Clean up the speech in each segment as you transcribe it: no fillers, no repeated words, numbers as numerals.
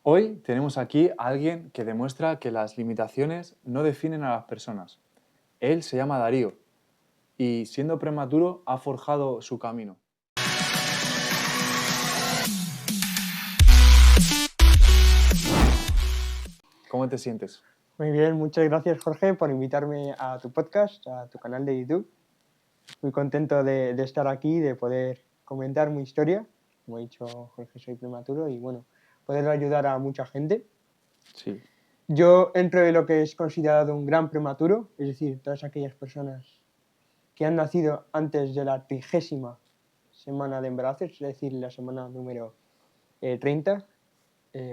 Hoy tenemos aquí a alguien que demuestra que las limitaciones no definen a las personas. Él se llama Darío y siendo prematuro ha forjado su camino. ¿Cómo te sientes? Muy bien, muchas gracias Jorge por invitarme a tu podcast, a tu canal de YouTube. Muy contento de estar aquí, de poder comentar mi historia. Como he dicho Jorge, soy prematuro y bueno, poder ayudar a mucha gente. Sí. Yo entro en lo que es considerado un gran prematuro, es decir, todas aquellas personas que han nacido antes de la 30ª semana de embarazo, es decir, la semana número 30.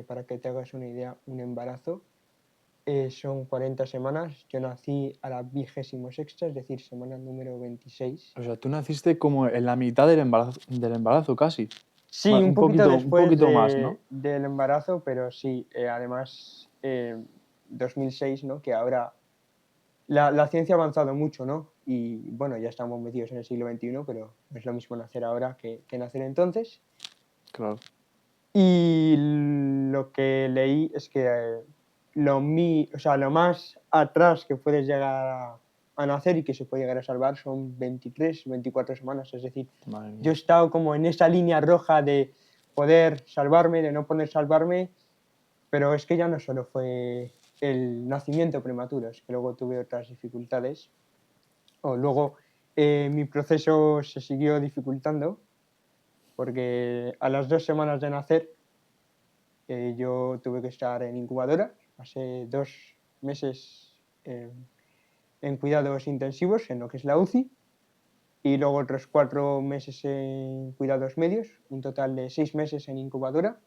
Para que te hagas una idea, un embarazo son 40 semanas. Yo nací a la 26ª, es decir, semana número 26. O sea, tú naciste como en la mitad del embarazo casi. Sí, un poquito Un después poquito más, ¿no? del embarazo, pero sí, además 2006, ¿no? Que ahora la ciencia ha avanzado mucho, ¿no? Y bueno, ya estamos metidos en el siglo XXI, pero no es lo mismo nacer ahora que nacer entonces. Claro. Y lo que leí es que lo más atrás que puedes llegar a nacer y que se puede llegar a salvar son 23, 24 semanas. Es decir, Madre yo he mía. estado como en esa línea roja de poder salvarme, de no poder salvarme, pero es que ya no solo fue el nacimiento prematuro, es que luego tuve otras dificultades. O luego mi proceso se siguió dificultando porque a las 2 semanas de nacer yo tuve que estar en incubadora, pasé 2 meses en cuidados intensivos, en lo que es la UCI, y luego otros 4 meses en cuidados medios, un total de 6 meses en incubadora,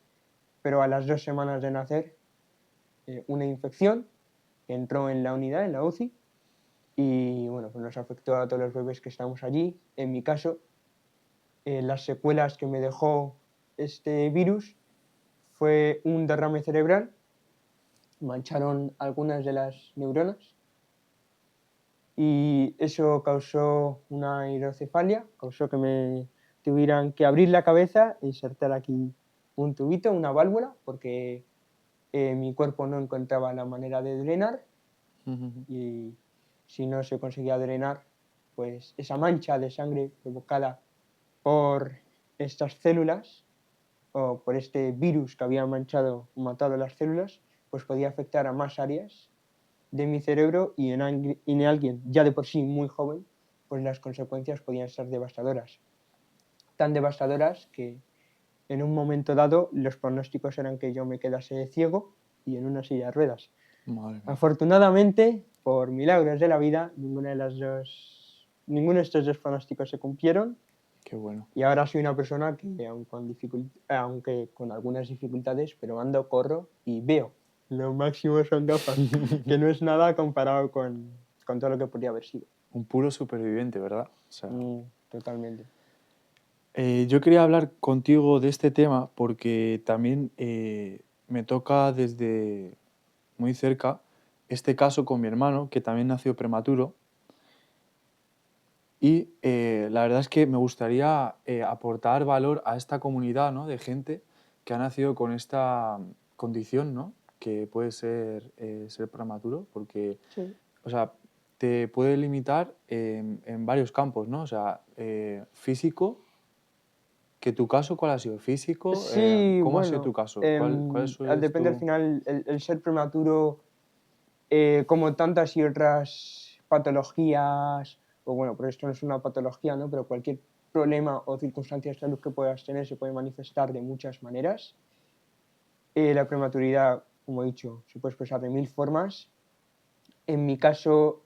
pero a las 2 semanas de nacer, una infección que entró en la unidad, en la UCI, y bueno, pues nos afectó a todos los bebés que estamos allí. En mi caso, las secuelas que me dejó este virus fue un derrame cerebral, mancharon algunas de las neuronas y eso causó una hidrocefalia, causó que me tuvieran que abrir la cabeza e insertar aquí un tubito, una válvula, porque mi cuerpo no encontraba la manera de drenar y si no se conseguía drenar, pues esa mancha de sangre provocada por estas células o por este virus que había manchado o matado las células, pues podía afectar a más áreas de mi cerebro y en alguien ya de por sí muy joven, pues las consecuencias podían ser devastadoras. Tan devastadoras que en un momento dado los pronósticos eran que yo me quedase ciego y en una silla de ruedas. Madre mía. Afortunadamente, por milagros de la vida, ninguno de estos dos pronósticos se cumplieron Qué bueno. y ahora soy una persona que, aunque con algunas dificultades, pero ando, corro y veo. Lo máximo son gafas, que no es nada comparado con todo lo que podría haber sido. Un puro superviviente, ¿verdad? O sea, Totalmente. yo quería hablar contigo de este tema porque también me toca desde muy cerca este caso con mi hermano, que también nació prematuro. Y la verdad es que me gustaría aportar valor a esta comunidad, ¿no? De gente que ha nacido con esta condición, ¿no? Que puede ser prematuro, porque, Sí. o sea, te puede limitar en varios campos, ¿no? O sea, físico, que tu caso, ¿cuál ha sido? ¿Físico? Sí, ¿Cómo ha sido tu bueno, caso? ¿Cuál es depende al tu...? final, el ser prematuro, como tantas y otras patologías, o bueno, pero esto no es una patología, ¿no? Pero cualquier problema o circunstancia de salud que puedas tener se puede manifestar de muchas maneras. La prematuridad, como he dicho, se puede expresar de mil formas. En mi caso,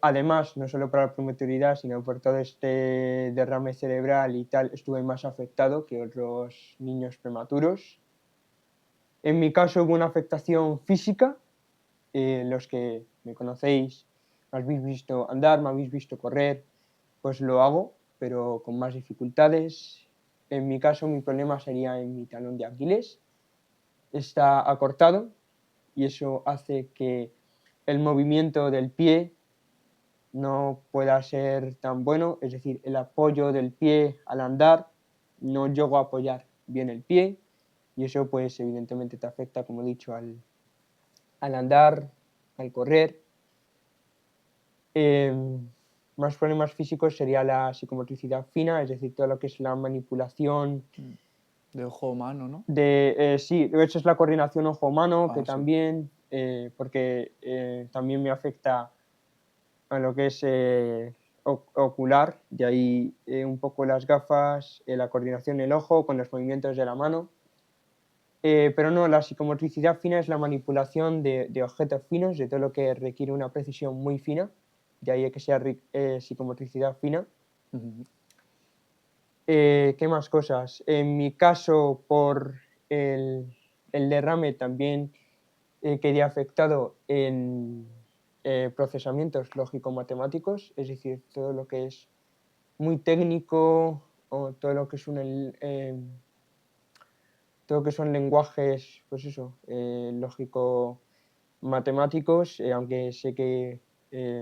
además, no solo por la prematuridad, sino por todo este derrame cerebral y tal, estuve más afectado que otros niños prematuros. En mi caso hubo una afectación física. Los que me conocéis, me habéis visto andar, me habéis visto correr, pues lo hago, pero con más dificultades. En mi caso, mi problema sería en mi talón de Aquiles. Está acortado y eso hace que el movimiento del pie no pueda ser tan bueno, es decir, el apoyo del pie al andar, no llego a apoyar bien el pie, Y eso pues evidentemente te afecta, como he dicho, al andar, al correr. Más problemas físicos sería la psicomotricidad fina, es decir, todo lo que es la manipulación De ojo humano, ¿no? sí, de hecho es la coordinación ojo-mano, que Ah, sí. también, porque también me afecta a lo que es ocular, de ahí un poco las gafas, la coordinación del ojo con los movimientos de la mano. Pero no, la psicomotricidad fina es la manipulación de objetos finos, de todo lo que requiere una precisión muy fina, de ahí que sea psicomotricidad fina. Ujú. ¿Qué más cosas? En mi caso, por el derrame también quedé afectado en procesamientos lógico-matemáticos, es decir, todo lo que es muy técnico o todo lo que es todo lo que son lenguajes, pues eso, lógico-matemáticos, aunque sé que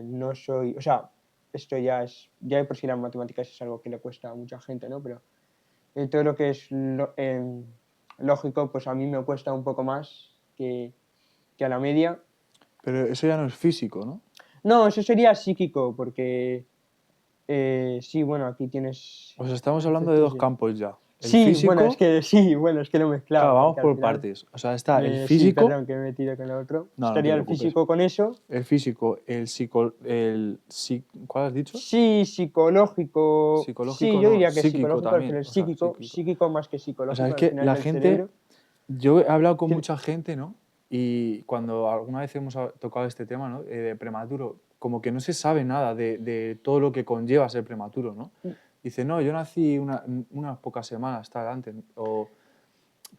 no soy, o sea, esto ya de por sí las matemáticas es algo que le cuesta a mucha gente, ¿no? Pero todo lo que es lógico, pues a mí me cuesta un poco más que a la media. Pero eso ya no es físico, ¿no? No, eso sería psíquico, porque sí, bueno, aquí tienes O sea, estamos hablando de conceptos dos de... campos ya. El Sí, bueno, físico, es que lo he claro, mezclado, vamos porque al por final, partes. O sea, está el sí, físico, perdón, que me he metido con lo otro. no, no te Estaría el preocupes. físico con eso. El físico, ¿cuál has dicho? Sí, psicológico, sí, Psicológico yo no, diría que psíquico psicológico, al también, final o sea, psíquico, psíquico. psíquico más que O sea, psicológico, es al que final la del gente, cerebro. yo he hablado con Tiene- mucha gente, ¿no? Y cuando alguna vez hemos tocado este tema, ¿no? De prematuro, como que no se sabe nada de todo lo que conlleva ser prematuro, ¿no? Dice, no, yo nací unas pocas semanas, tal, antes,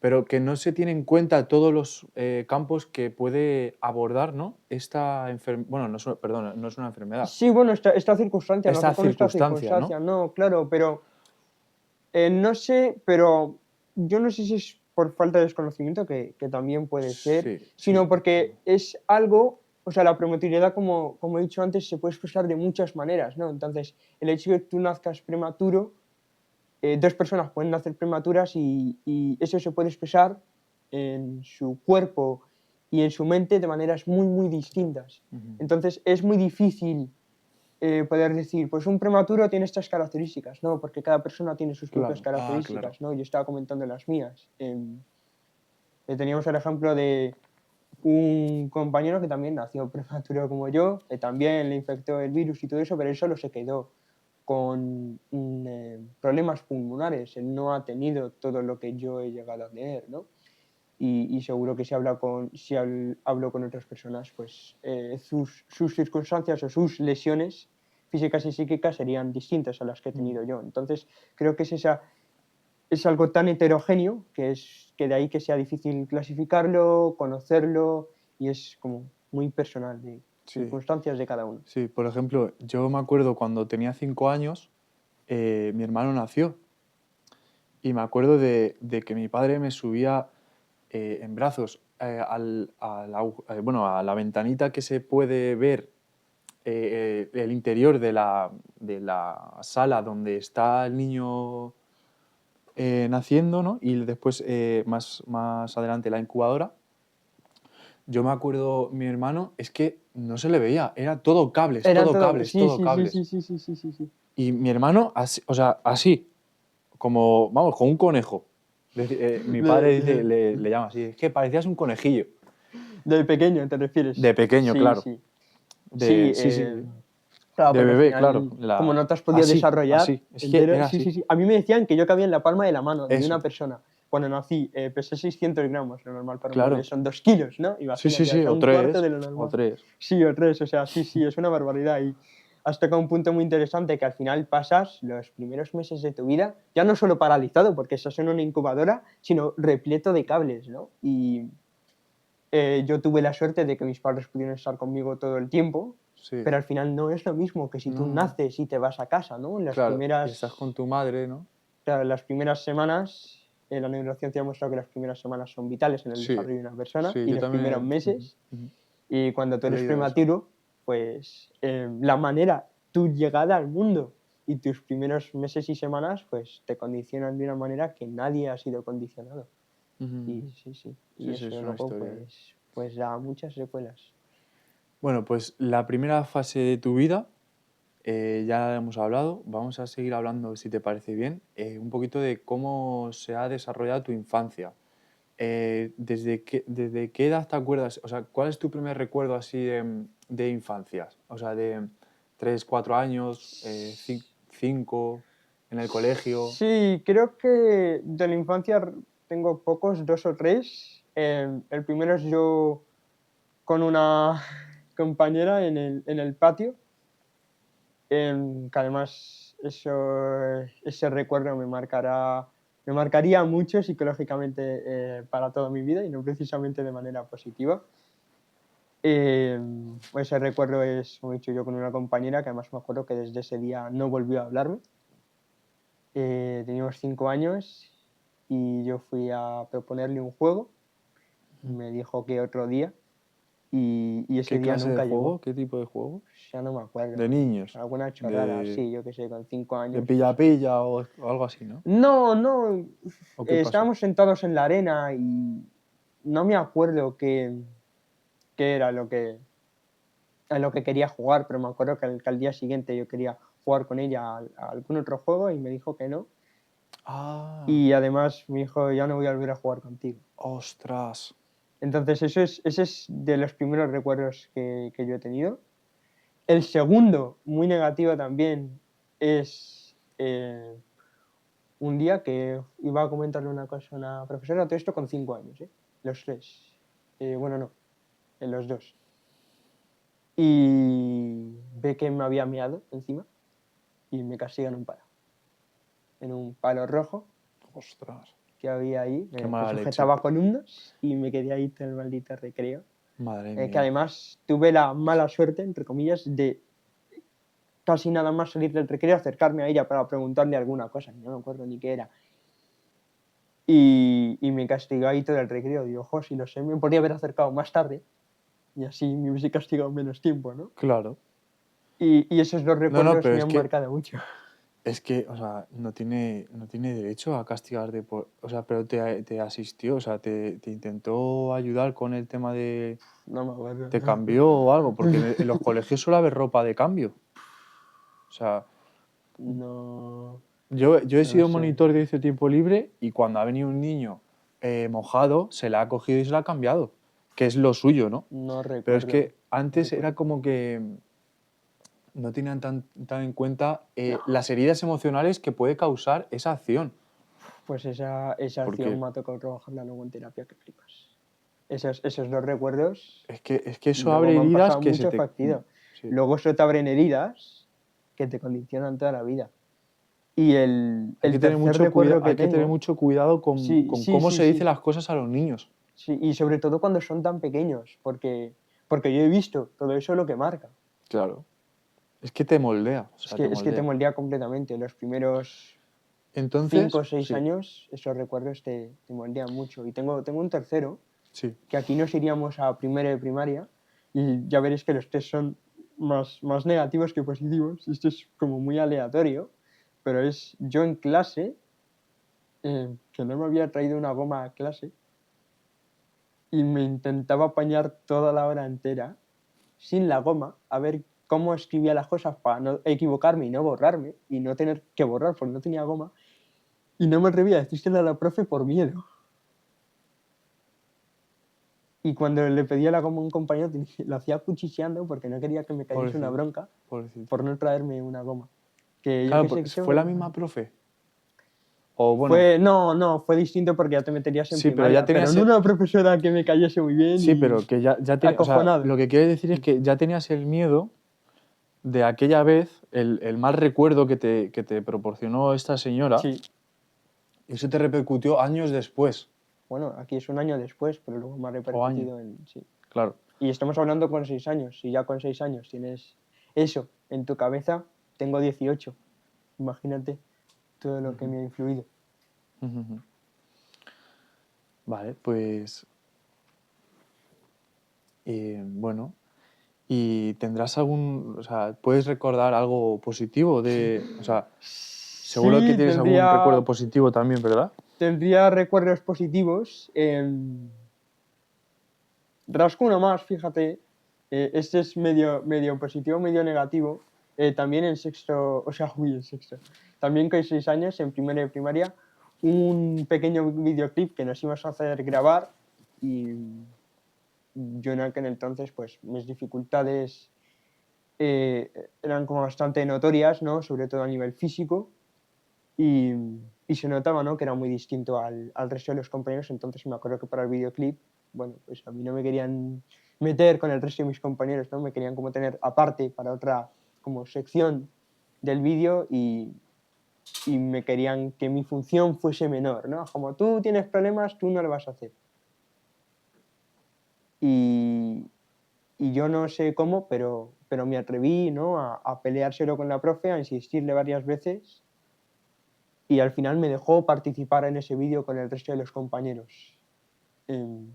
pero que no se tiene en cuenta todos los campos que puede abordar, ¿no? Esta enfermedad, bueno, perdón, no es una enfermedad, Sí, bueno, esta circunstancia, esta nacer con esta circunstancia, ¿no? circunstancia, no, claro, pero no sé, pero yo no sé si es por falta de desconocimiento, que también puede ser, Sí, sí. sino porque es algo, o sea, la prematuridad, como he dicho antes, se puede expresar de muchas maneras, ¿no? Entonces, el hecho de que tú nazcas prematuro, dos personas pueden nacer prematuras y eso se puede expresar en su cuerpo y en su mente de maneras muy, muy distintas. Ujú. Entonces, es muy difícil poder decir, pues un prematuro tiene estas características, ¿no? Porque cada persona tiene sus propias Claro, ah, claro. características, ¿no? Yo estaba comentando las mías. Teníamos el ejemplo de un compañero que también nació prematuro como yo, que también le infectó el virus y todo eso, pero él solo se quedó con problemas pulmonares. Él no ha tenido todo lo que yo he llegado a tener, ¿no? Y seguro que hablo con otras personas, pues sus circunstancias o sus lesiones físicas y psíquicas serían distintas a las que he Mm. tenido yo. Entonces, creo que es algo tan heterogéneo que de ahí que sea difícil clasificarlo, conocerlo, y es como muy personal de Sí, circunstancias de cada uno. sí. Por ejemplo, yo me acuerdo cuando tenía 5 años, mi hermano nació y me acuerdo de que mi padre me subía en brazos bueno, a la ventanita que se puede ver el interior de la sala donde está el niño naciendo, ¿no? Y después, más adelante, la incubadora. Yo me acuerdo, mi hermano, es que no se le veía, era todo cables, Eran todo todo, cables, sí, todo sí, sí, sí, cables. sí, sí, sí, sí, sí. Y mi hermano, así, o sea, así, como, vamos, con un conejo. Mi padre dice, De, le llama así, es que parecías un conejillo. de pequeño, ¿te refieres? De pequeño, Sí, claro. sí. Sí, Sí, sí, sí. claro, De porque al bebé, claro. final, como no te has podido Así, desarrollar así. Es que entero, era sí, sí, así. sí. A mí me decían que yo cabía en la palma de la mano de Eso, una persona. Cuando nací, pesé 600 gramos, lo normal para un bebé claro. son 2 kilos, ¿no? Sí, sí, Imagínate, o sí, sea, o un cuarto de tres, lo o normal. tres. Sí, o 3, o sea, sí, sí, es una barbaridad. Y has tocado un punto muy interesante que al final pasas los primeros meses de tu vida, ya no solo paralizado, porque estás en una incubadora, sino repleto de cables, ¿no? Y yo tuve la suerte de que mis padres pudieron estar conmigo todo el tiempo, Sí. pero al final no es lo mismo que si tú No, no. naces y te vas a casa, ¿no? Claro. Y estás con tu madre, ¿no? Claro, las primeras semanas, la neurociencia ha mostrado que las primeras semanas son vitales en el Sí, desarrollo de una persona sí, y yo los primeros también meses. ujú, Y cuando tú he eres leído eso. prematuro, pues la manera, tu llegada al mundo y tus primeros meses y semanas, pues te condicionan de una manera que nadie ha sido condicionado. Ujú. Y sí, sí. Y Sí, sí, eso es una luego historia. ¿Eh? pues da muchas secuelas. Bueno, pues la primera fase de tu vida ya hemos hablado. Vamos a seguir hablando, si te parece bien, un poquito de cómo se ha desarrollado tu infancia. ¿Desde qué edad te acuerdas? O sea, ¿cuál es tu primer recuerdo así de infancia? O sea, de 3, 4 años, 5, en el colegio. Sí, creo que de la infancia tengo pocos, dos o tres. El primero es yo con una compañera en el patio, que además ese recuerdo me marcaría mucho psicológicamente para toda mi vida y no precisamente de manera positiva. Ese recuerdo es, como he dicho, yo con una compañera que además me acuerdo que desde ese día no volvió a hablarme. Teníamos 5 años y yo fui a proponerle un juego. Me dijo que otro día y ese ¿Qué día clase de nunca juego? llegó. ¿Qué tipo de juego? Ya no me De acuerdo. niños. Alguna chorrada, De, sí, yo qué sé, con cinco de años, pues. pilla-pilla o algo así, ¿no? No, no. ¿O qué pasó? Estábamos sentados en la arena y no me acuerdo qué era a lo que quería jugar, pero me acuerdo que al día siguiente yo quería jugar con ella a algún otro juego y me dijo que no. Ah, Y además me dijo, ya no voy a volver a jugar contigo. ostras. Entonces, ese es de los primeros recuerdos que yo he tenido. El segundo, muy negativo también, es un día que iba a comentarle una cosa a una profesora, todo esto con 5 años, ¿eh? Los tres. Bueno, no, los dos. Y ve que me había meado encima y me castiga en un palo rojo Ostras. que había ahí, Qué que mala leche. sujetaba columnas y me quedé ahí todo el maldito recreo. Madre Que mía. además tuve la mala suerte, entre comillas, de casi nada más salir del recreo, acercarme a ella para preguntarle alguna cosa, que no me acuerdo ni qué era. Y me castigó ahí todo el recreo. Digo, ojo, si lo sé, me podría haber acercado más tarde y así me hubiese castigado menos tiempo, ¿no? Claro. Y esos dos No, no, recuerdos pero me han marcado mucho. es que, o sea, no tiene derecho a castigarte por, o sea, pero te asistió, o sea, te intentó ayudar con el tema de, No me acuerdo. te cambió o algo, porque en los colegios suele haber ropa de cambio. O sea, No, yo he no lo sido sé. monitor de ese tiempo libre y cuando ha venido un niño mojado, se le ha cogido y se le ha cambiado, que es lo suyo, ¿no? No Pero es recuerdo. que No antes era recuerdo. como que no tenían tan en cuenta las heridas emocionales que puede causar esa acción. Pues esa acción Porque me ha tocado trabajarla luego en terapia que flipas. Esos dos recuerdos es que eso luego abre me han heridas pasado que se mucho te... fastidio. Sí. Luego eso te abren heridas que te condicionan toda la vida. Y Hay el que tener tercer mucho cuidado, recuerdo que hay que tener tengo, mucho cuidado con, sí, con sí, cómo sí, se dice sí, las cosas a los niños. sí, y sobre todo cuando son tan pequeños, porque yo he visto todo eso lo que marca. Claro. Es que te moldea, o sea, te Es que te moldea. moldea completamente. Los primeros cinco Entonces, o seis sí, años, esos recuerdos te moldean mucho. Y tengo un tercero, sí. que aquí nos iríamos a primero de primaria, y ya veréis que los tres son más negativos que positivos. Esto es como muy aleatorio, pero es yo en clase, que no me había traído una goma a clase, y me intentaba apañar toda la hora entera sin la goma a ver cómo escribía las cosas para no equivocarme y no borrarme y no tener que borrar porque no tenía goma y no me atrevía a decírselo a la profe por miedo. Y cuando le pedía la goma a un compañero lo hacía cuchicheando porque no quería que me cayese una Pobrecito, bronca pobrecito. por no traerme una goma. Que yo Claro, qué sé, ¿fue la misma profe? O bueno, no, fue distinto porque ya te meterías en sí, pero ya primaria, pero tenías... no una profesora que me cayese muy bien Sí, y pero que ya tenía... O sea, acojonado. lo que quiere decir es que ya tenías el miedo de aquella vez, el mal recuerdo que te proporcionó esta señora, Sí, y eso te repercutió años después. bueno, aquí es un año después, pero luego me ha O años, repercutido en... Sí. claro. Y estamos hablando con 6 años. Si ya con 6 años tienes eso en tu cabeza, tengo 18. Imagínate todo lo que Ujú, me ha influido. ujú, ujú. Vale, pues bueno, ¿y tendrás algún, o sea, puedes recordar algo positivo de, o sea, seguro que Sí, tienes algún tendría, recuerdo positivo también, ¿verdad? tendría recuerdos positivos. Rasco uno más, fíjate. Este es medio positivo, medio negativo. También en sexto, o sea, uy, en sexto. También con 6 años, en primero de primaria, un pequeño videoclip que nos íbamos a hacer grabar y yo en aquel entonces, pues mis dificultades eran como bastante notorias, ¿no? Sobre todo a nivel físico y, y se notaba, ¿no? Que era muy distinto al resto de los compañeros, entonces me acuerdo que para el videoclip, bueno, pues a mí no me querían meter con el resto de mis compañeros, ¿no? Me querían como tener aparte para otra como sección del vídeo y me querían que mi función fuese menor, ¿no? Como tú tienes problemas, tú no lo vas a hacer. Y, y yo no sé cómo, pero me atreví, ¿no? A peleárselo con la profe, a insistirle varias veces y al final me dejó participar en ese vídeo con el resto de los compañeros. Em,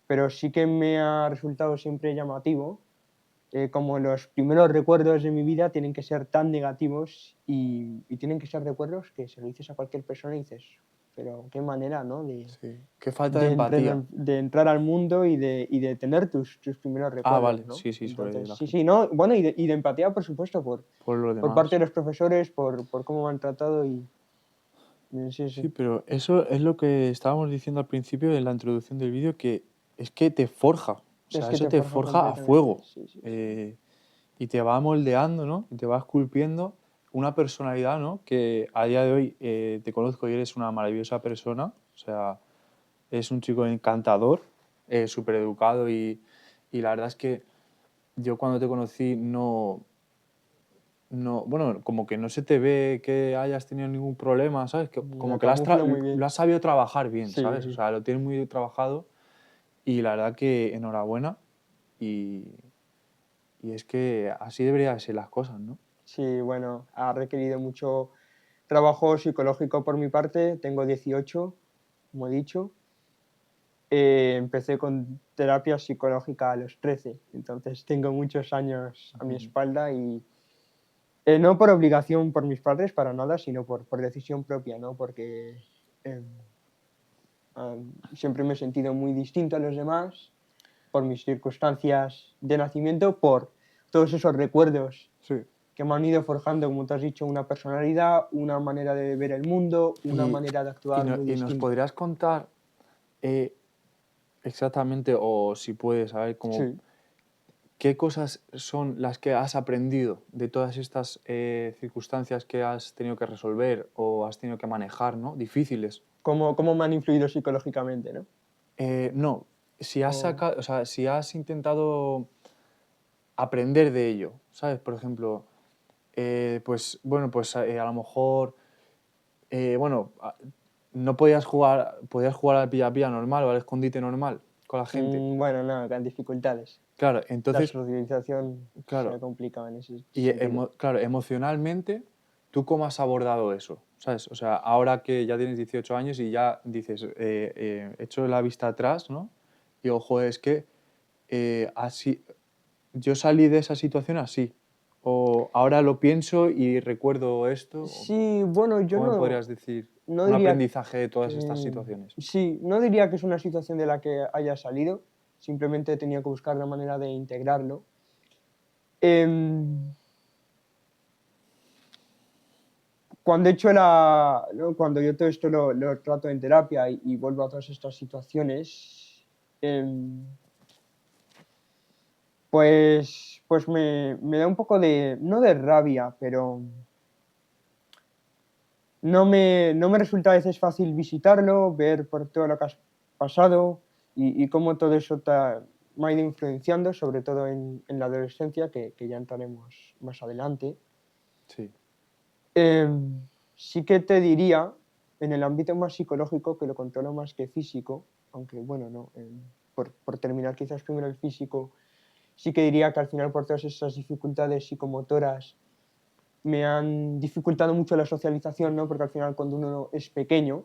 pero sí que me ha resultado siempre llamativo, como los primeros recuerdos de mi vida tienen que ser tan negativos y tienen que ser recuerdos que se lo dices a cualquier persona y dices, pero qué manera, ¿no? Sí. Qué falta de empatía. De entrar al mundo y de tener tus primeros Ah, recuerdos, vale, ¿no? sí, sí, sobre Entonces, la sí, gente. sí, ¿no? Bueno, y de empatía, por supuesto, Por los por parte demás. de los profesores, por cómo me han tratado y sí, Sí, sí. pero eso es lo que estábamos diciendo al principio en la introducción del vídeo, que es que te forja. O Es sea, que eso te te forja forja a completamente, fuego. sí, sí, sí. eh, y te va moldeando, ¿no? Y te va esculpiendo una personalidad, ¿no? Que a día de hoy te conozco y eres una maravillosa persona. O sea, eres un chico encantador, súper educado y la verdad es que yo cuando te conocí no, bueno, como que no se te ve que hayas tenido ningún problema, ¿sabes? Como Lo que camuflo muy bien. lo has sabido trabajar bien, Sí, ¿sabes? O sí. sea, lo tienes muy trabajado y la verdad que enhorabuena y, y es que así deberían ser las cosas, ¿no? Sí, bueno, ha requerido mucho trabajo psicológico por mi parte. Tengo 18, como he dicho. Empecé con terapia psicológica a los 13, entonces tengo muchos años a mi Ujú. espalda y no por obligación por mis padres para nada, sino por decisión propia, ¿no? Porque eh, siempre me he sentido muy distinto a los demás por mis circunstancias de nacimiento, por todos esos recuerdos Sí. que me han ido forjando, como te has dicho, una personalidad, una manera de ver el mundo, una Y, manera de actuar muy y nos distinta. podrías contar eh, exactamente, o si puedes, saber como Sí. qué cosas son las que has aprendido de todas estas circunstancias que has tenido que resolver o has tenido que manejar, ¿no? Difíciles. Cómo me han influido psicológicamente, ¿no? No, si has O, sacado, o sea, si has intentado aprender de ello, ¿sabes? Por ejemplo, pues bueno, pues a lo mejor, bueno, no podías jugar al pilla-pilla normal o al escondite normal con la gente. bueno, no, con dificultades. Claro, La entonces, socialización se me claro, complicaba en ese y sentido. claro, emocionalmente, ¿tú cómo has abordado eso? ¿Sabes? O sea, ahora que ya tienes 18 años y ya dices, echo la vista atrás, ¿no? Y ojo, es que así, yo salí de esa situación así. O ahora lo pienso y recuerdo esto. Sí, bueno, yo ¿Cómo me no, podrías decir no un diría aprendizaje de todas estas que... situaciones? Sí, no diría que es una situación de la que haya salido, simplemente he tenido que buscar la manera de integrarlo. Em, cuando he hecho ¿no? Cuando yo todo esto lo trato en terapia y vuelvo a todas estas situaciones, em, pues me da un poco de, no de rabia, pero no me resulta a veces fácil visitarlo, ver por todo lo que has pasado y cómo todo eso me ha ido influenciando, sobre todo en la adolescencia, que ya entraremos más adelante. Sí. Sí que te diría, en el ámbito más psicológico, que lo controlo más que físico, aunque bueno, no, por terminar quizás primero el físico, sí que diría que al final por todas esas dificultades psicomotoras me han dificultado mucho la socialización, ¿no? Porque al final cuando uno es pequeño,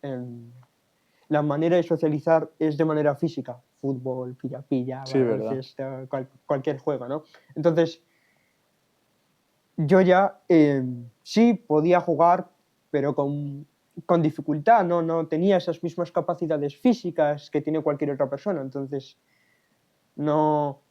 em, la manera de socializar es de manera física, fútbol, pilla-pilla, Sí, ¿verdad? baloncesto, cualquier juego, ¿no? Entonces, yo ya sí podía jugar, pero con dificultad, no tenía esas mismas capacidades físicas que tiene cualquier otra persona, entonces no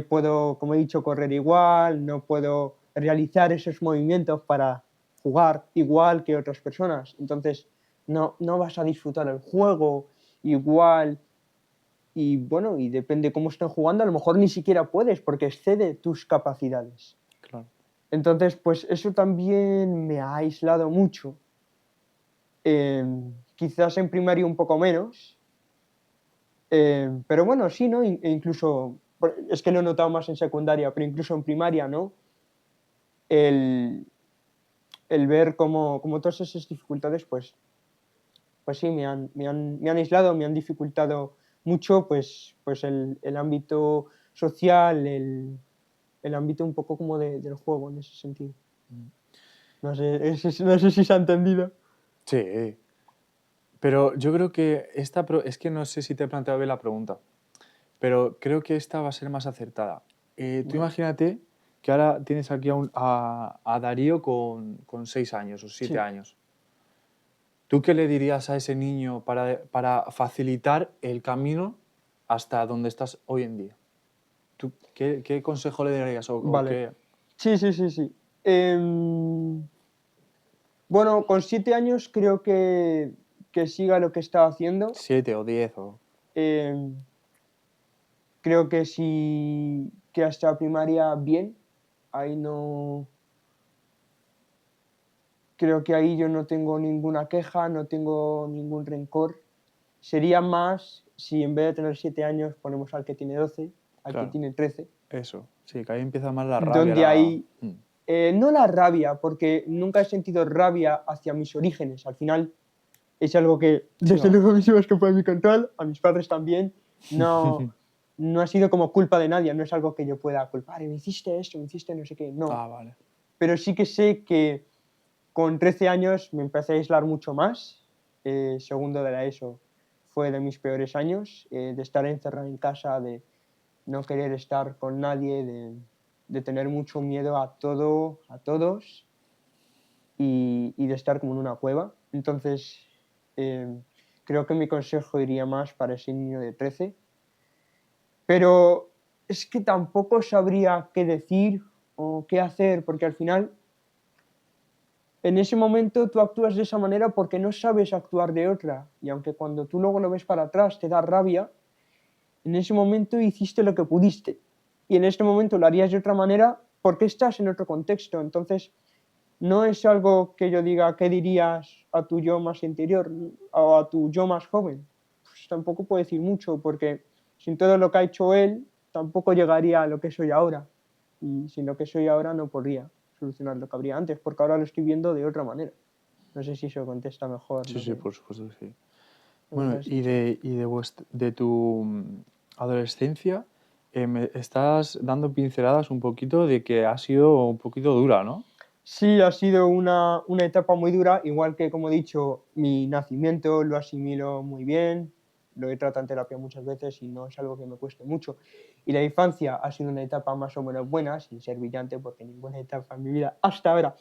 puedo, como he dicho, correr igual, no puedo realizar esos movimientos para jugar igual que otras personas, entonces no vas a disfrutar el juego igual y bueno, y depende cómo estén jugando, a lo mejor ni siquiera puedes porque excede tus capacidades. Claro. Entonces, pues eso también me ha aislado mucho. Quizás en primaria un poco menos, pero bueno, sí, ¿no? Incluso, es que lo he notado más en secundaria, pero incluso en primaria, ¿no? El, el ver cómo todas esas dificultades, pues sí, me han aislado, me han dificultado mucho, pues el ámbito social, el ámbito un poco como del juego en ese sentido. No sé si se ha entendido. Sí, pero yo creo que es que no sé si te he planteado bien la pregunta, pero creo que esta va a ser más acertada. Tú Vale. imagínate que ahora tienes aquí a Darío con 6 años o 7 Sí. años. ¿Tú qué le dirías a ese niño para facilitar el camino hasta donde estás hoy en día? ¿Tú qué consejo le darías o Vale. qué? Sí, sí, sí, sí. Bueno, con 7 años creo que siga lo que está haciendo. 7 o 10 o... Em, Creo que sí, que hasta primaria bien. Ahí no. Creo que ahí yo no tengo ninguna queja, no tengo ningún rencor. Sería más si en vez de tener 7 años ponemos al que tiene 12, al que Claro, tiene 13, eso. Sí, que ahí empieza más la rabia, donde la... ahí no la rabia, porque nunca he sentido rabia hacia mis orígenes. Al final es algo que, Sí, desde no. luego, a mí se me escapó de mi control, a mis padres también. No, no ha sido como culpa de nadie, no es algo que yo pueda culpar. Me hiciste esto, me hiciste no sé qué. No. Ah, vale. Pero sí que sé que con 13 años me empecé a aislar mucho más. Segundo de la ESO fue de mis peores años, de estar encerrado en casa, de no querer estar con nadie, de tener mucho miedo a todo, a todos y de estar como en una cueva. Entonces, eh, creo que mi consejo iría más para ese niño de 13, pero es que tampoco sabría qué decir o qué hacer, porque al final, en ese momento tú actúas de esa manera porque no sabes actuar de otra, y aunque cuando tú luego lo ves para atrás te da rabia, en ese momento hiciste lo que pudiste, y en este momento lo harías de otra manera porque estás en otro contexto. Entonces, no es algo que yo diga qué dirías a tu yo más interior o a tu yo más joven. Pues tampoco puedo decir mucho porque sin todo lo que ha hecho él tampoco llegaría a lo que soy ahora. Y sin lo que soy ahora no podría solucionar lo que habría antes, porque ahora lo estoy viendo de otra manera. No sé si eso contesta mejor Sí, lo sí, que, por supuesto que sí. lo que me Bueno, has dicho. de tu adolescencia, me estás dando pinceladas un poquito de que ha sido un poquito dura, ¿no? Sí, ha sido una etapa muy dura, igual que, como he dicho, mi nacimiento lo asimilo muy bien, lo he tratado en terapia muchas veces y no es algo que me cueste mucho. Y la infancia ha sido una etapa más o menos buena, sin ser brillante, porque ninguna etapa en mi vida hasta ahora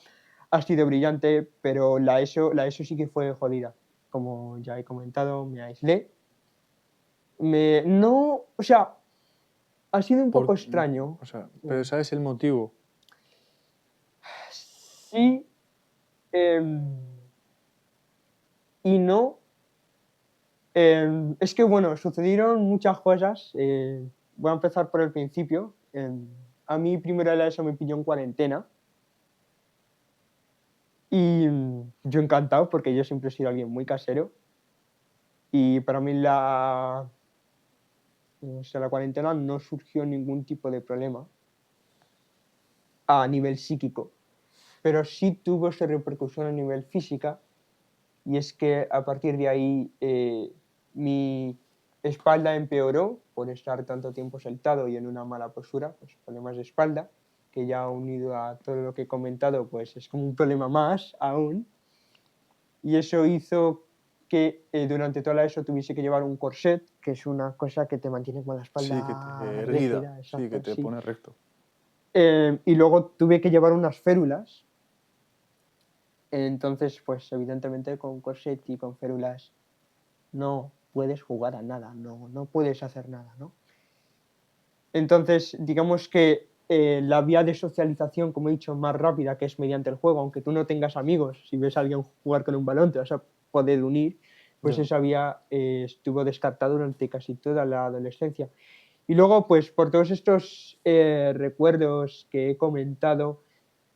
ha sido brillante, pero la ESO sí que fue jodida. Como ya he comentado, me aislé. No, o sea, ha sido un poco Por, extraño. o sea, pero eh, ¿sabes el motivo? Sí, em, y no. Es que, bueno, sucedieron muchas cosas. Voy a empezar por el principio. A mí primero de ESO me pilló en cuarentena y yo encantado porque yo siempre he sido alguien muy casero y para mí la cuarentena no surgió ningún tipo de problema a nivel psíquico, pero sí tuvo su repercusión a nivel física. Y es que a partir de ahí mi espalda empeoró por estar tanto tiempo sentado y en una mala postura, pues problemas de espalda, que ya unido a todo lo que he comentado, pues es como un problema más aún. Y eso hizo que durante toda eso tuviese que llevar un corset, que es una cosa que te mantiene con la Sí, que te espalda erguida, rígida, sí, que exacto, te sí. pone recto. Y luego tuve que llevar unas férulas Entonces, pues evidentemente con corset y con férulas no puedes jugar a nada, no puedes hacer nada, ¿no? Entonces, digamos que la vía de socialización, como he dicho, más rápida, que es mediante el juego, aunque tú no tengas amigos, si ves a alguien jugar con un balón, te vas a poder unir, pues Ya. esa vía estuvo descartada durante casi toda la adolescencia. Y luego, pues por todos estos recuerdos que he comentado,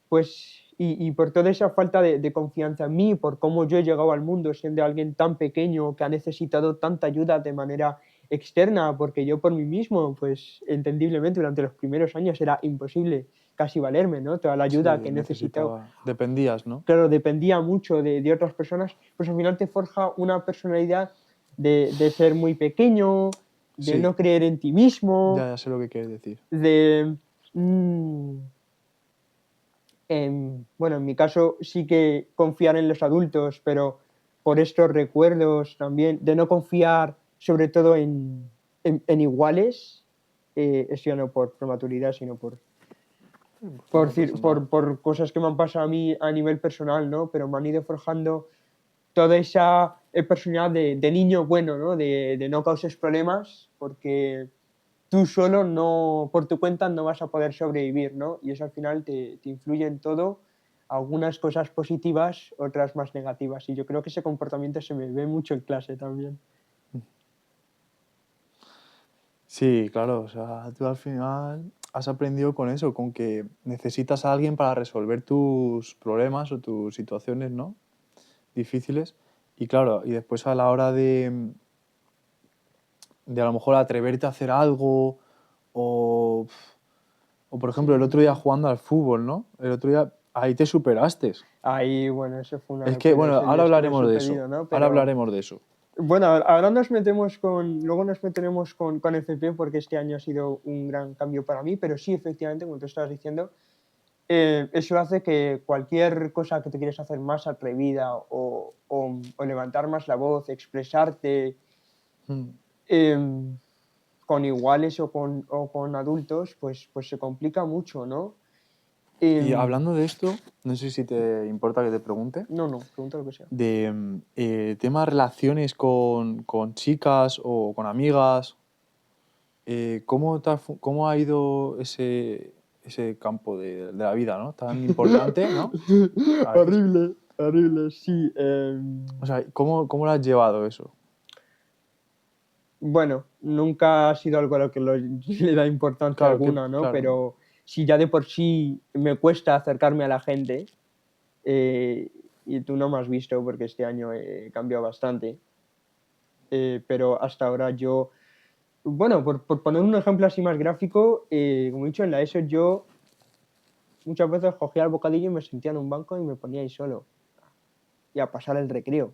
pues, y por toda esa falta de confianza en mí, por cómo yo he llegado al mundo siendo alguien tan pequeño que ha necesitado tanta ayuda de manera externa, porque yo por mí mismo, pues entendiblemente durante los primeros años era imposible casi valerme, ¿no? Toda la Sí, ayuda que he necesitado, necesitaba. Dependías, ¿no? claro, dependía mucho de otras personas, pues al final te forja una personalidad de ser muy pequeño, de Sí, no creer en ti mismo, ya sé lo que quieres decir. de... mm, bueno, en mi caso sí que confiar en los adultos, pero por estos recuerdos también, de no confiar sobre todo en iguales, eso ya no por prematuridad, sino Forma personal. por cosas que me han pasado a mí a nivel personal, ¿no? Pero me han ido forjando toda esa personalidad de niño bueno, ¿no? De no causes problemas, porque tú solo no, por tu cuenta no vas a poder sobrevivir, ¿no? Y eso al final te influye en todo, algunas cosas positivas, otras más negativas. Y yo creo que ese comportamiento se me ve mucho en clase también. Sí, claro, o sea, tú al final has aprendido con eso, con que necesitas a alguien para resolver tus problemas o tus situaciones, ¿no? Difíciles. Y claro, y después a la hora de a lo mejor atreverte a hacer algo o, o por ejemplo, el Sí, otro día jugando al fútbol, ¿no? El otro día ahí te superaste. ahí, bueno, eso fue una Es que, locura bueno, ese ahora día, estuve hablaremos de súper eso. ido, ¿no? Ahora Pero hablaremos de eso. bueno, ahora nos metemos luego nos meteremos con FP porque este año ha sido un gran cambio para mí, pero sí, efectivamente, como tú estabas diciendo, eso hace que cualquier cosa que te quieres hacer más atrevida o levantar más la voz, expresarte Mm. em, con iguales o con adultos, pues se complica mucho, ¿no? Y Em, hablando de esto, no sé si te importa que te pregunte, no, pregunta lo que sea. de tema relaciones con chicas o con amigas, ¿cómo ha ido ese campo de la vida, ¿no? Tan importante, ¿no? A veces. Horrible, horrible, sí. O sea, ¿cómo lo has llevado eso? Bueno, nunca ha sido algo a lo que le da importancia Claro, alguna, ¿no? claro. Pero si ya de por sí me cuesta acercarme a la gente, eh, y tú no me has visto porque este año he cambiado bastante, pero hasta ahora yo, bueno, por poner un ejemplo así más gráfico, como he dicho, en la ESO yo muchas veces cogía el bocadillo y me sentía en un banco y me ponía ahí solo y a pasar el recreo.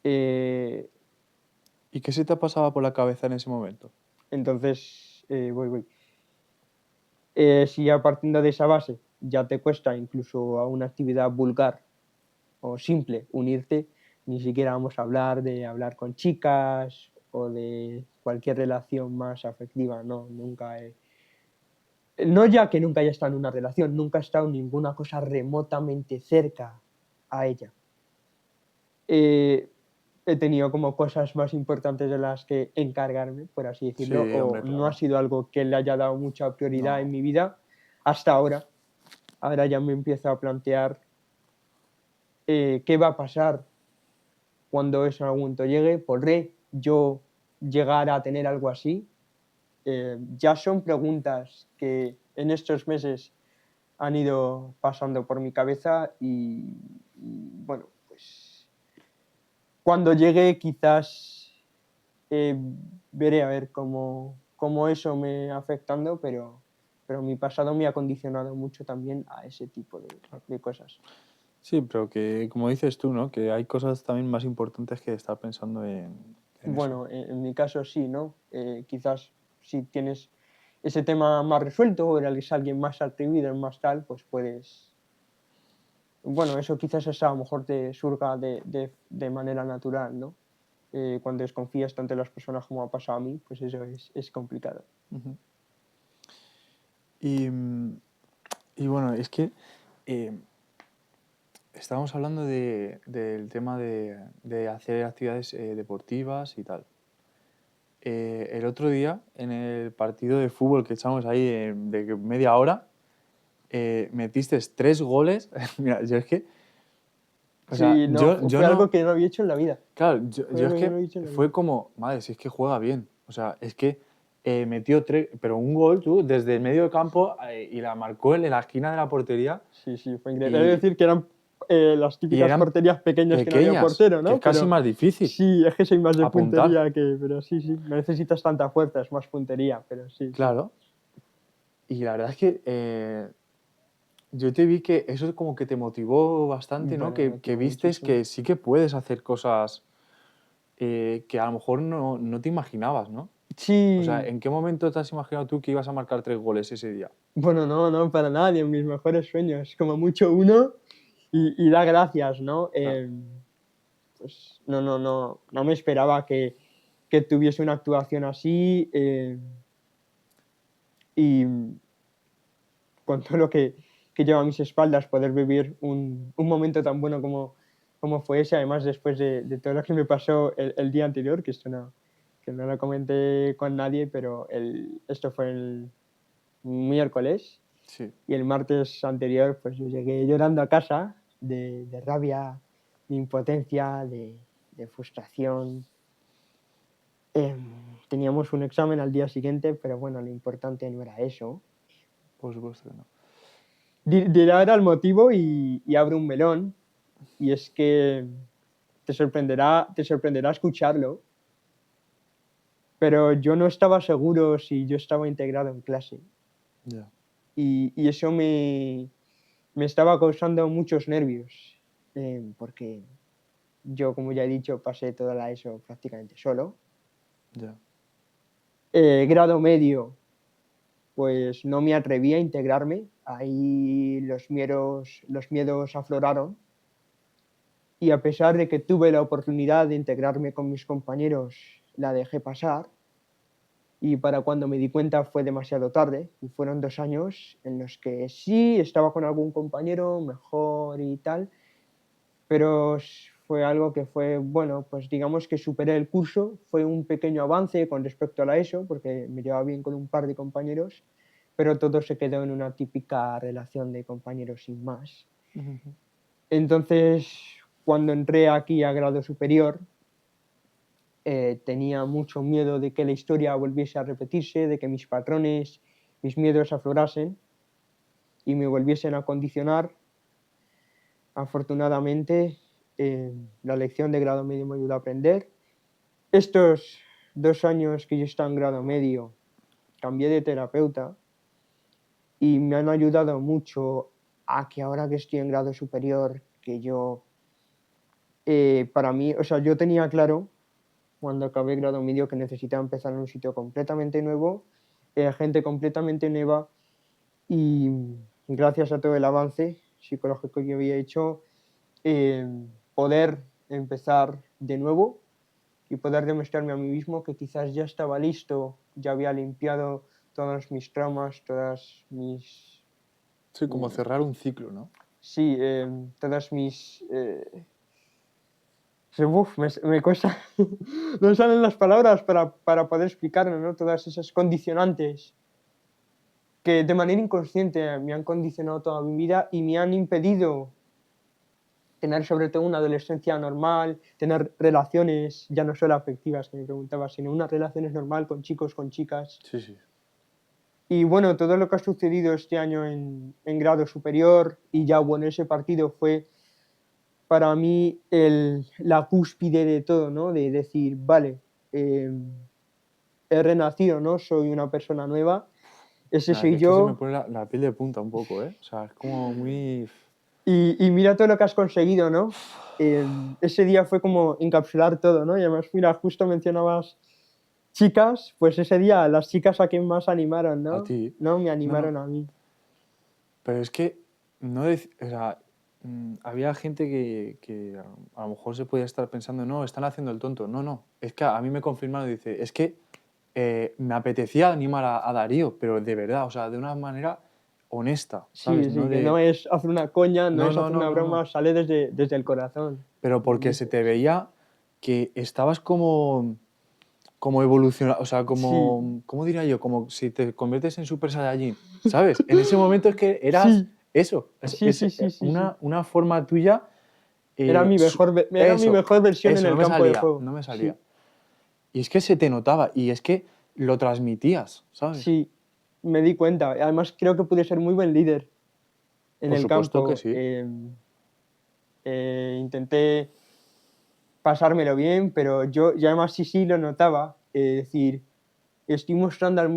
Eh, ¿Y qué se te pasaba por la cabeza en ese momento? entonces, voy. Si ya partiendo de esa base ya te cuesta incluso a una actividad vulgar o simple unirte, ni siquiera vamos a hablar de hablar con chicas o de cualquier relación más afectiva, no, nunca he, no ya que nunca haya estado en una relación, nunca he estado en ninguna cosa remotamente cerca a ella. Eh, He tenido como cosas más importantes de las que encargarme, por así decirlo, Sí, o hombre, no ha claro. sido algo que le haya dado mucha prioridad en No. mi vida hasta ahora. Ahora ya me empiezo a plantear qué va a pasar cuando eso en algún momento llegue. ¿Podré yo llegar a tener algo así? Ya son preguntas que en estos meses han ido pasando por mi cabeza bueno, pues cuando llegue quizás eh, veré a ver cómo eso me afectando, pero mi pasado me ha condicionado mucho también a ese tipo de cosas. Sí, pero que, como dices tú, ¿no? Que hay cosas también más importantes que estar pensando en eso. Bueno, en mi caso sí, ¿no? Quizás si tienes ese tema más resuelto o eres alguien más atrevido, más tal, pues puedes... Bueno, eso quizás a lo mejor te surga de manera natural, ¿no? Cuando desconfías tanto de las personas como ha pasado a mí, pues eso es complicado. Ujú. Y, y bueno, es que eh, estábamos hablando del tema de hacer actividades deportivas y tal. El otro día, en el partido de fútbol que echamos ahí de media hora, metiste 3 goles. Mira, yo es que, o sea, Sí, no, yo fue algo no, que no había hecho en la vida. claro, Fue yo es algo que no que había hecho en la vida. fue como, madre, si es que juega bien. O sea, es que metió 3, pero un gol, tú, desde el medio de campo y la marcó en la esquina de la portería Sí, sí, fue increíble. Es y, decir, que eran las y típicas eran porterías pequeñas que no había pequeñas, portero, que es ¿no? casi Pero más difícil sí, es que soy más de apuntar. puntería que... Pero sí, sí, no necesitas tanta fuerza, es más puntería, pero sí, sí. Claro. Y la verdad es que yo te vi que eso es como que te motivó bastante, ¿no? Bueno, me Que motivó vistes muchísimo. que sí que puedes hacer cosas que a lo mejor no te imaginabas, ¿no? O sea, Sí, ¿en qué momento te has imaginado tú que ibas a marcar 3 goles ese día? bueno, no, no, para nadie, en mis mejores sueños. Como mucho uno y da gracias, ¿no? Claro. Pues no, no, no, no me esperaba que tuviese una actuación así y con todo lo que lleva a mis espaldas, poder vivir un momento tan bueno como fue ese, además después de todo lo que me pasó el día anterior, que esto no, que no lo comenté con nadie, pero esto fue el miércoles Sí. y el martes anterior pues yo llegué llorando a casa de rabia, de impotencia, de frustración. Teníamos un examen al día siguiente, pero bueno, lo importante no era eso. Por supuesto que no. Dirá era el motivo y abre un melón, y es que te sorprenderá escucharlo, pero yo no estaba seguro si yo estaba integrado en clase Ya. y eso me estaba causando muchos nervios, porque yo, como ya he dicho, pasé toda la ESO prácticamente solo. Ya. Grado medio, pues no me atreví a integrarme, ahí los miedos afloraron. Y a pesar de que tuve la oportunidad de integrarme con mis compañeros, la dejé pasar y para cuando me di cuenta fue demasiado tarde y fueron 2 años en los que sí estaba con algún compañero mejor y tal, pero fue algo que fue, bueno, pues digamos que superé el curso, fue un pequeño avance con respecto a la ESO porque me llevaba bien con un par de compañeros, pero todo se quedó en una típica relación de compañeros sin más. Ujú. Entonces, cuando entré aquí a grado superior, tenía mucho miedo de que la historia volviese a repetirse, de que mis patrones, mis miedos aflorasen y me volviesen a condicionar. Afortunadamente, la lección de grado medio me ayudó a aprender. Estos 2 años que yo estaba en grado medio, cambié de terapeuta y me han ayudado mucho a que ahora que estoy en grado superior, que yo, para mí, o sea, yo tenía claro cuando acabé grado medio que necesitaba empezar en un sitio completamente nuevo, gente completamente nueva y gracias a todo el avance psicológico que había hecho, eh, poder empezar de nuevo y poder demostrarme a mí mismo que quizás ya estaba listo, ya había limpiado todos mis traumas, todas mis... Sí, como mm, cerrar un ciclo, ¿no? sí, todas mis... uf, me cuesta, no salen las palabras para poder explicarlo, ¿no? Todas esas condicionantes que de manera inconsciente me han condicionado toda mi vida y me han impedido tener sobre todo una adolescencia normal, tener relaciones ya no solo afectivas que me preguntaba, sino unas relaciones normal con chicos, con chicas. Sí, sí. Y bueno, todo lo que ha sucedido este año en grado superior y ya bueno, ese partido fue para mí la cúspide de todo, ¿no? De decir, vale, eh, he renacido, ¿no? Soy una persona nueva, ese Nada, que soy es que se me yo. pone la piel de punta un poco, ¿eh? O sea, es como muy... Y mira todo lo que has conseguido, ¿no? Ese día fue como encapsular todo, ¿no? Y además, mira, justo mencionabas chicas, pues ese día las chicas a quien más animaron, A ¿no? ti. No, me No, no. animaron a mí. Pero es que no o sea, había gente que a lo mejor se podía estar pensando, no, están haciendo el tonto. No, no. Es que a mí me confirmaron, dice, es que me apetecía animar a Darío, pero de verdad, o sea, de una manera honesta, ¿sabes? Sí, No sí, que de, no es hacer una coña, no no, es no, hacer no, una no, no. broma, sale desde el corazón, Pero como porque se te dices. veía que estabas como evolucionado, o sea, Sí, como, ¿cómo diría yo? Como si te conviertes en Super Saiyajin, ¿sabes? En ese momento es que eras sí, eso, sí, sí, sí, sí, sí. una forma tuya, Era mi mejor versión en eso, no el me campo de salía, juego. no me salía. Sí, Y es que se te notaba, y es que lo transmitías, ¿sabes? sí, me di cuenta. Además, creo que pude ser muy buen líder en Por el supuesto que campo. sí, Intenté pasármelo bien, pero yo, y además sí lo notaba. Es decir, estoy mostrando al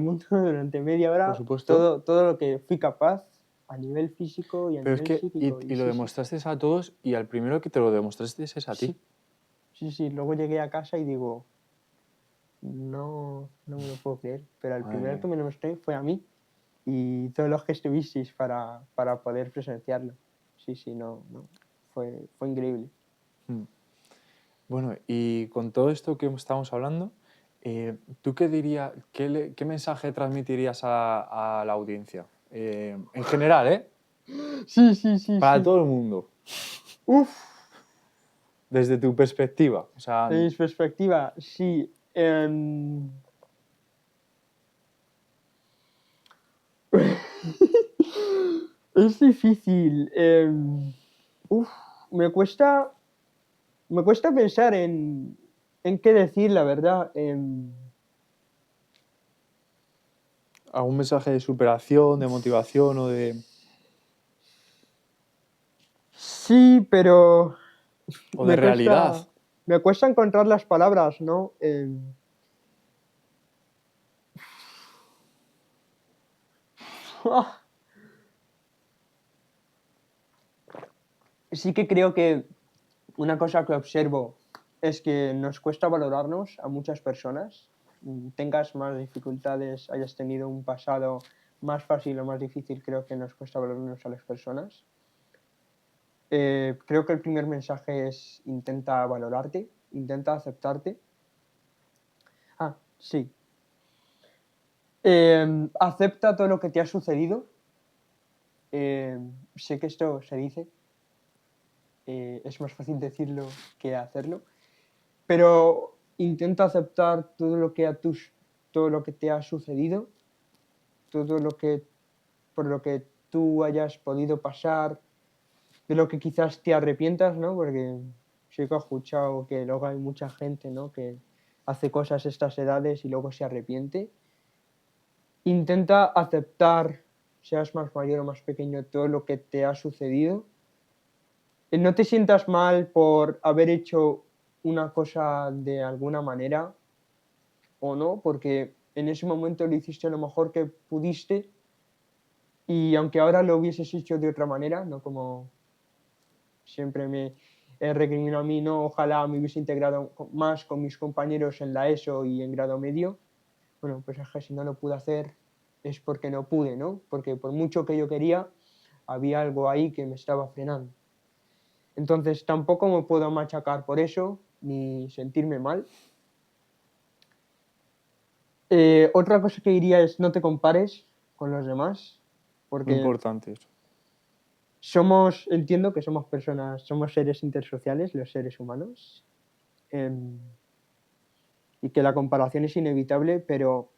mundo durante media por hora supuesto. todo lo que fui capaz a nivel físico y a Pero es nivel que, psíquico. Y y lo sí, sí, demostraste a todos, y al primero que te lo demostraste es a ti. sí, sí, sí. Luego llegué a casa y digo, no, no me lo puedo creer, pero el Madre primero que mía. me lo mostré fue a mí y todos los que estuvisteis para poder presenciarlo. Sí, sí, no, no, fue increíble. Mm. Bueno, y con todo esto que estamos hablando, ¿tú qué dirías, qué mensaje transmitirías a la audiencia? En general, ¿eh? Sí, sí, sí, Para sí. todo el mundo, Uf, desde tu perspectiva. O sea, de mi perspectiva, sí. Es difícil. Uf, me cuesta, me cuesta pensar en qué decir, la verdad. algún mensaje de superación, de motivación o de, Sí, pero o de realidad. me cuesta encontrar las palabras, ¿no? Sí que creo que una cosa que observo es que nos cuesta valorarnos a muchas personas. Tengas más dificultades, hayas tenido un pasado más fácil o más difícil, creo que nos cuesta valorarnos a las personas. Creo que el primer mensaje es intenta valorarte, intenta aceptarte. Ah, sí. Acepta todo lo que te ha sucedido. Sé que esto se dice, es más fácil decirlo que hacerlo, pero intenta aceptar todo lo que te ha sucedido, todo lo que por lo que tú hayas podido pasar, de lo que quizás te arrepientas, ¿no? Porque sí que he escuchado que luego hay mucha gente, ¿no? Que hace cosas a estas edades y luego se arrepiente. Intenta aceptar, seas más mayor o más pequeño, todo lo que te ha sucedido. No te sientas mal por haber hecho una cosa de alguna manera o no, porque en ese momento lo hiciste lo mejor que pudiste y aunque ahora lo hubieses hecho de otra manera, no como siempre me recrimino a mí, no, ojalá me hubiese integrado más con mis compañeros en la ESO y en grado medio. Bueno, pues es que si no lo pude hacer es porque no pude, ¿no? Porque por mucho que yo quería, había algo ahí que me estaba frenando. Entonces tampoco me puedo machacar por eso, ni sentirme mal. Otra cosa que diría es no te compares con los demás, Muy porque importante eso. entiendo que somos personas, somos seres intersociales, los seres humanos, y que la comparación es inevitable, pero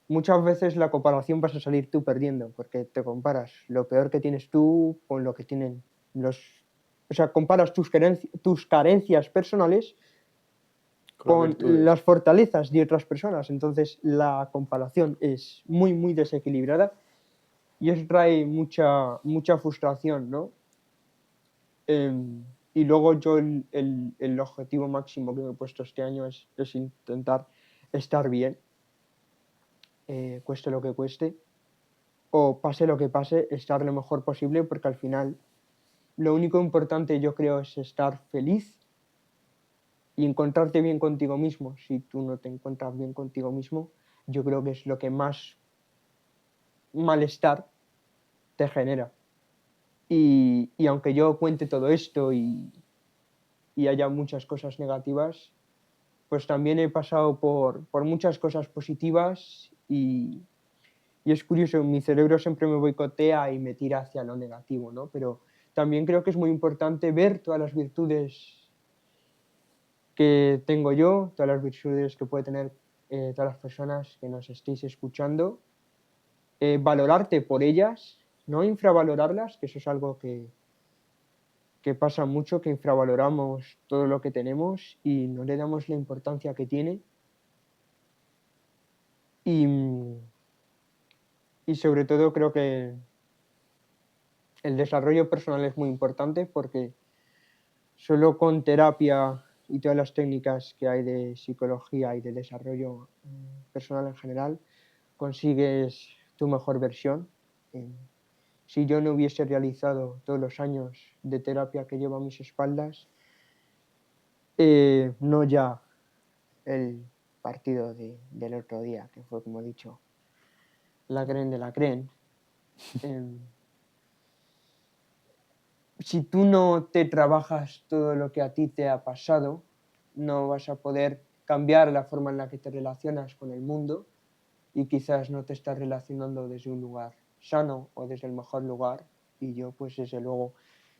muchas veces la comparación vas a salir tú perdiendo, porque te comparas lo peor que tienes tú con lo que tienen los... O sea, comparas tus carencias personales Con las con virtudes. las fortalezas de otras personas. Entonces la comparación es muy, muy desequilibrada y eso trae mucha frustración, ¿no? Y luego yo el objetivo máximo que me he puesto este año es intentar estar bien, cueste lo que cueste, o pase lo que pase, estar lo mejor posible, porque al final lo único importante yo creo es estar feliz y encontrarte bien contigo mismo. Si tú no te encuentras bien contigo mismo, yo creo que es lo que más malestar te genera. Y aunque yo cuente todo esto y haya muchas cosas negativas, pues también he pasado por muchas cosas positivas y Y es curioso, mi cerebro siempre me boicotea y me tira hacia lo negativo, ¿no? Pero también creo que es muy importante ver todas las virtudes que tengo yo, todas las virtudes que puede tener todas las personas que nos estéis escuchando, valorarte por ellas, no infravalorarlas, que eso es algo que pasa mucho, que infravaloramos todo lo que tenemos y no le damos la importancia que tiene. Y, y sobre todo creo que el desarrollo personal es muy importante porque solo con terapia y todas las técnicas que hay de psicología y de desarrollo personal en general, consigues tu mejor versión. Si yo no hubiese realizado todos los años de terapia que llevo a mis espaldas, no ya el partido del otro día, que fue, como he dicho, la creen de la creen. Si tú no te trabajas todo lo que a ti te ha pasado, no vas a poder cambiar la forma en la que te relacionas con el mundo y quizás no te estás relacionando desde un lugar sano o desde el mejor lugar. Y yo, pues desde luego,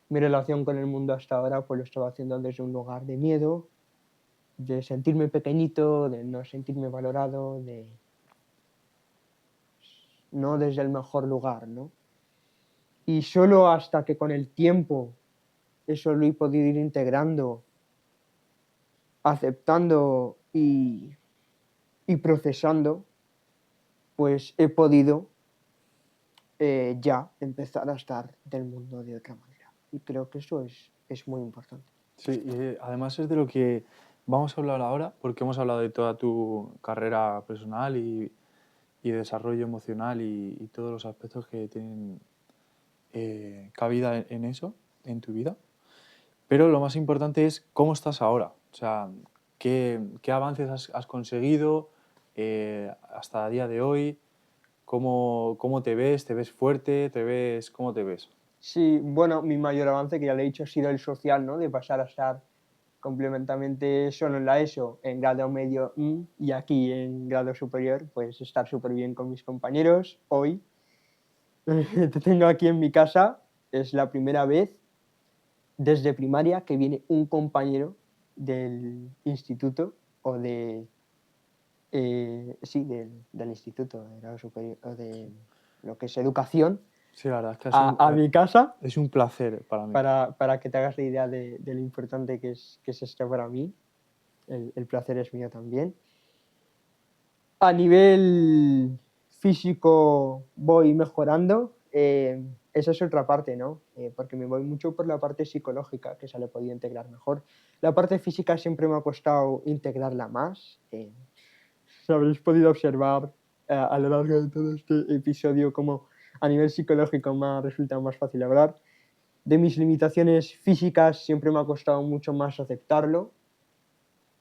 mi relación con el mundo hasta ahora pues lo estaba haciendo desde un lugar de miedo, de sentirme pequeñito, de no sentirme valorado, de no desde el mejor lugar, ¿no? Y solo hasta que con el tiempo eso lo he podido ir integrando, aceptando y procesando, pues he podido ya empezar a estar del mundo de otra manera. Y creo que eso es muy importante. Sí, y además es de lo que vamos a hablar ahora, porque hemos hablado de toda tu carrera personal y desarrollo emocional y todos los aspectos que tienen cabida en eso, en tu vida. Pero lo más importante es cómo estás ahora. O sea, qué avances has conseguido hasta el día de hoy, cómo te ves, fuerte, cómo te ves. Sí, bueno, mi mayor avance, que ya le he dicho, ha sido el social, ¿no? De pasar a estar complementamente solo en la ESO, en grado medio y aquí en grado superior, pues estar súper bien con mis compañeros. Hoy te tengo aquí en mi casa, es la primera vez desde primaria que viene un compañero del instituto o sí, del instituto de grado superior, o de lo que es educación, Sí, la verdad es que a mi casa es un placer para mí. para que te hagas la idea de lo importante que es esto para mí. El placer es mío también. A nivel físico voy mejorando. Esa es otra parte, ¿no? Porque me voy mucho por la parte psicológica, que se le podía integrar mejor. La parte física siempre me ha costado integrarla más. Habréis podido observar a lo largo de todo este episodio cómo a nivel psicológico me ha resultado más fácil hablar. De mis limitaciones físicas siempre me ha costado mucho más aceptarlo.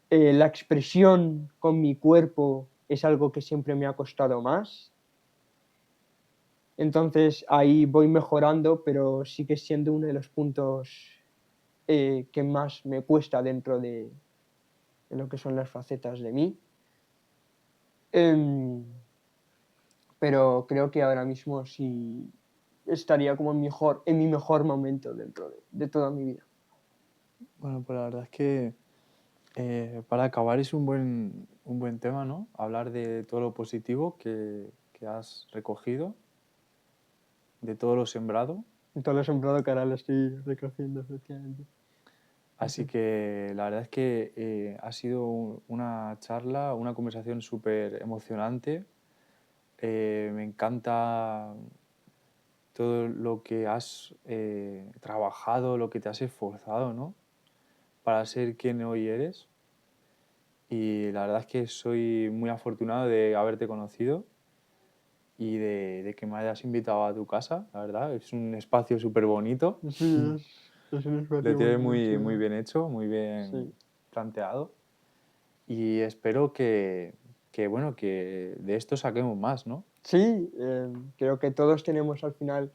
La expresión con mi cuerpo es algo que siempre me ha costado más. Entonces ahí voy mejorando, pero sigue siendo uno de los puntos que más me cuesta dentro de lo que son las facetas de mí. Em, pero creo que ahora mismo sí estaría como en mi mejor momento dentro de toda mi vida. Bueno, pues la verdad es que para acabar es un buen tema, ¿no? Hablar de todo lo positivo que has recogido, de todo lo sembrado. Todo lo sembrado que ahora lo estoy recogiendo, efectivamente. Así que la verdad es que ha sido una charla, una conversación súper emocionante. Me encanta todo lo que has trabajado, lo que te has esforzado, ¿no? Para ser quien hoy eres. Y la verdad es que soy muy afortunado de haberte conocido y de que me hayas invitado a tu casa, la verdad. Es un espacio súper bonito. Sí, es un Lo espacio muy, tienes muy muy chulo. bien hecho, muy Sí. bien planteado. Y espero bueno, que de esto saquemos más, ¿no? Sí, creo que todos tenemos al final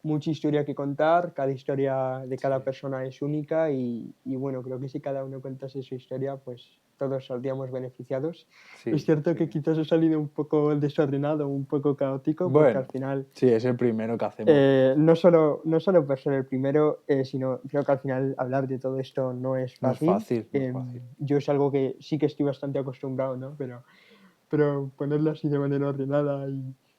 mucha historia que contar, cada historia de cada Sí, persona es única y bueno, creo que si cada uno contase su historia, pues todos saldríamos beneficiados. Es sí, cierto sí. que quizás he salido un poco desordenado, un poco caótico, porque al Bueno, final sí, es el primero que hacemos. no solo por ser el primero, sino creo que al final hablar de todo esto no es No es fácil. fácil, no es fácil. Yo es algo que sí que estoy bastante acostumbrado, ¿no? Pero ponerlo así de manera ordenada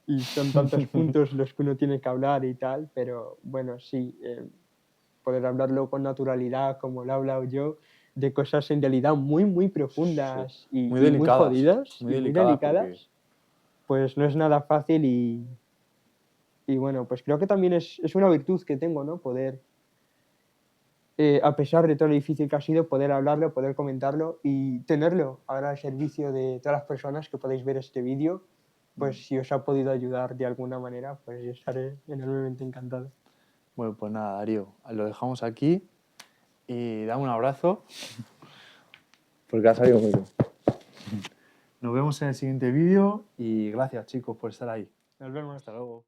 y son tantos puntos los que uno tiene que hablar y tal, pero bueno, sí, poder hablarlo con naturalidad, como lo he hablado yo, de cosas en realidad muy, muy Sí, profundas y muy jodidas muy y muy delicadas porque delicadas, pues no es nada fácil y bueno, pues creo que también es una virtud que tengo, ¿no? Poder, a pesar de todo lo difícil que ha sido, poder hablarlo, poder comentarlo y tenerlo ahora al servicio de todas las personas que podéis ver este vídeo, mm, pues si os ha podido ayudar de alguna manera, pues yo estaré enormemente encantado. bueno, pues nada, Darío, lo dejamos aquí y dame un abrazo porque ha salido muy bien. Nos vemos en el siguiente vídeo y gracias chicos por estar ahí. Nos vemos. Hasta luego.